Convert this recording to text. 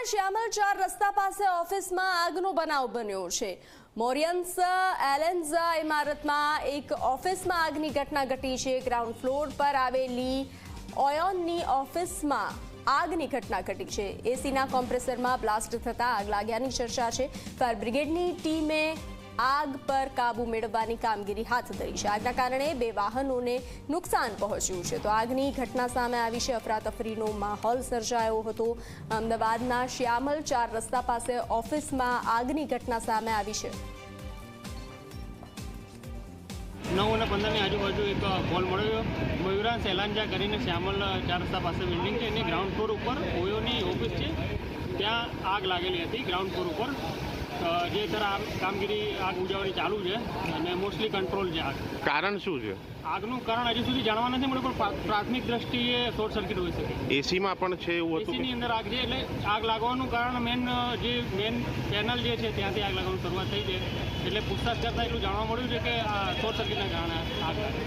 શ્યામલ 4 રસ્તા પાસે ઓફિસમાં આગનો બનાવ બન્યો છે। મોરિયન્સ એલેન્ઝા ઇમારતમાં એક ઓફિસમાં આગની ઘટના ઘટી છે। ગ્રાઉન્ડ ફ્લોર પર આવેલી ઓયોનની ઓફિસમાં આગની ઘટના ઘટી છે। એસીના કોમ્પ્રેસરમાં બ્લાસ્ટ થતા આગ લાગ્યાની ચર્ચા છે। ફાયર બ્રિગેડની ટીમે આગ પર કાબુ મેળવવાની કામગીરી હાથ ધરી છે। આગના કારણે 2 વાહનોને નુકસાન પહોંચ્યું છે। તો આગની ઘટના સામે આવી છે। અફરાતફરીનો માહોલ સર્જાયો હતો। અમદાવાદના શ્યામલ 4 રસ્તા પાસે ઓફિસમાં આગની ઘટના સામે આવી છે। 9:15 આજુબાજુ એક કોલ મળ્યો। મયુરાંશ એલાંજા કરીને શ્યામલ 4 રસ્તા પાસે બિલ્ડિંગ છે, એની ગ્રાઉન્ડ ફ્લોર ઉપર ઓયોની ઓફિસ છે, ત્યાં આગ લાગેલી હતી ગ્રાઉન્ડ ફ્લોર ઉપર। જે તરફ કામગીરી આગ બુઝાવવાની ચાલુ છે અને મોસ્ટલી કંટ્રોલ છે। આગ કારણ શું છે? આગનું કારણ હજી સુધી જાણવા નથી મળ્યું, પણ પ્રાથમિક દ્રષ્ટિએ શોર્ટ સર્કિટ હોઈ શકે। એસીમાં પણ છે એવું હતું? એસીની અંદર આગ છે, એટલે આગ લાગવાનું કારણ મેન પેનલ જે છે ત્યાંથી આગ લાગવાની શરૂઆત થઈ છે। એટલે પૂછતાછ કરતાં એટલું જાણવા મળ્યું છે કે શોર્ટ સર્કિટના કારણે આગ લાગી।